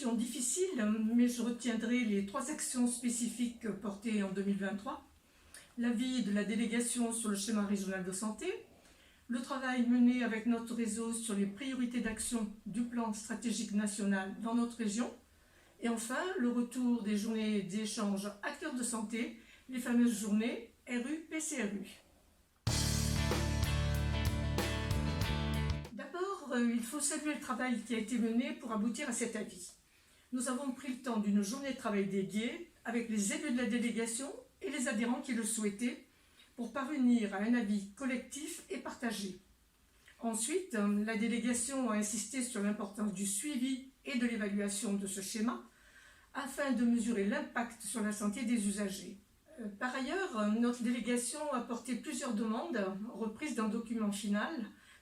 question difficile, mais je retiendrai les 3 actions spécifiques portées en 2023. L'avis de la délégation sur le schéma régional de santé, le travail mené avec notre réseau sur les priorités d'action du plan stratégique national dans notre région, et enfin le retour des journées d'échange acteurs de santé, les fameuses journées RU-PCRU. D'abord, il faut saluer le travail qui a été mené pour aboutir à cet avis. Nous avons pris le temps d'une journée de travail dédiée avec les élus de la délégation et les adhérents qui le souhaitaient pour parvenir à un avis collectif et partagé. Ensuite, la délégation a insisté sur l'importance du suivi et de l'évaluation de ce schéma afin de mesurer l'impact sur la santé des usagers. Par ailleurs, notre délégation a porté plusieurs demandes reprises dans le document final,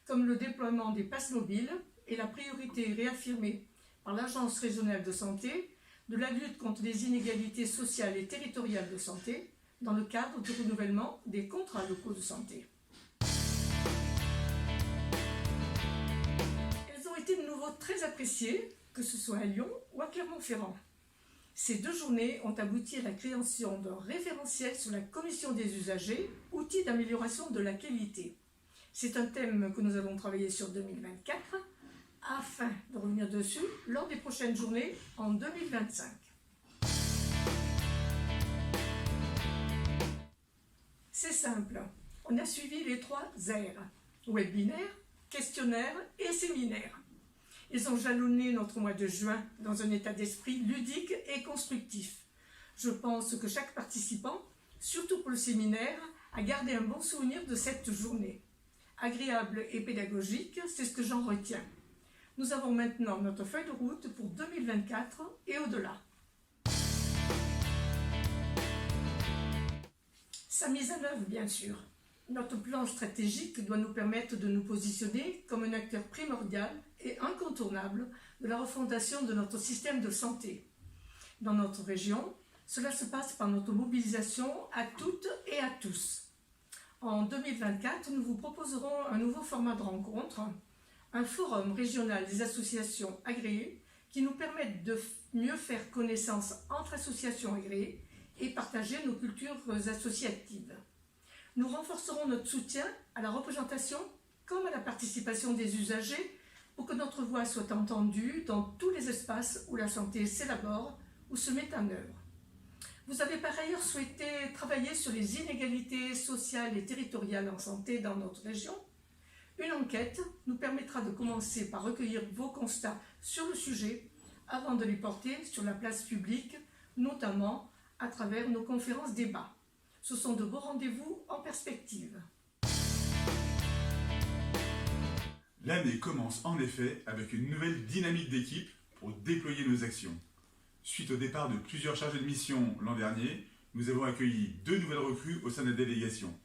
comme le déploiement des passes mobiles et la priorité réaffirmée par l'Agence régionale de santé de la lutte contre les inégalités sociales et territoriales de santé dans le cadre du renouvellement des contrats locaux de santé. Elles ont été de nouveau très appréciées, que ce soit à Lyon ou à Clermont-Ferrand. Ces 2 journées ont abouti à la création d'un référentiel sur la commission des usagers, outil d'amélioration de la qualité. C'est un thème que nous allons travailler sur 2024 afin de revenir dessus lors des prochaines journées en 2025. C'est simple, on a suivi les 3 R, webinaire, questionnaire et séminaire. Ils ont jalonné notre mois de juin dans un état d'esprit ludique et constructif. Je pense que chaque participant, surtout pour le séminaire, a gardé un bon souvenir de cette journée. Agréable et pédagogique, c'est ce que j'en retiens. Nous avons maintenant notre feuille de route pour 2024 et au-delà. Sa mise en œuvre, bien sûr. Notre plan stratégique doit nous permettre de nous positionner comme un acteur primordial et incontournable de la refondation de notre système de santé. Dans notre région, cela se passe par notre mobilisation à toutes et à tous. En 2024, nous vous proposerons un nouveau format de rencontre, un forum régional des associations agréées qui nous permettent de mieux faire connaissance entre associations agréées et partager nos cultures associatives. Nous renforcerons notre soutien à la représentation comme à la participation des usagers pour que notre voix soit entendue dans tous les espaces où la santé s'élabore ou se met en œuvre. Vous avez par ailleurs souhaité travailler sur les inégalités sociales et territoriales en santé dans notre région. Une enquête nous permettra de commencer par recueillir vos constats sur le sujet avant de les porter sur la place publique, notamment à travers nos conférences débats. Ce sont de beaux rendez-vous en perspective. L'année commence en effet avec une nouvelle dynamique d'équipe pour déployer nos actions. Suite au départ de plusieurs chargés de mission l'an dernier, nous avons accueilli 2 nouvelles recrues au sein de la délégation.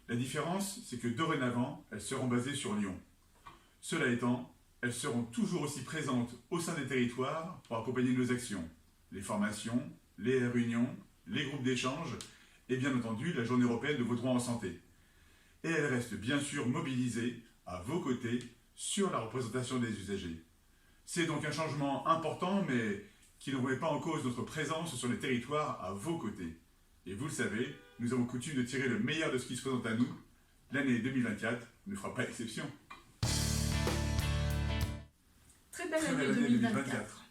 La différence, c'est que dorénavant, elles seront basées sur Lyon. Cela étant, elles seront toujours aussi présentes au sein des territoires pour accompagner nos actions, les formations, les réunions, les groupes d'échange et bien entendu la journée européenne de vos droits en santé. Et elles restent bien sûr mobilisées à vos côtés sur la représentation des usagers. C'est donc un changement important mais qui ne remet pas en cause notre présence sur les territoires à vos côtés. Et vous le savez, nous avons coutume de tirer le meilleur de ce qui se présente à nous. L'année 2024 ne fera pas exception. Très belle année 2024.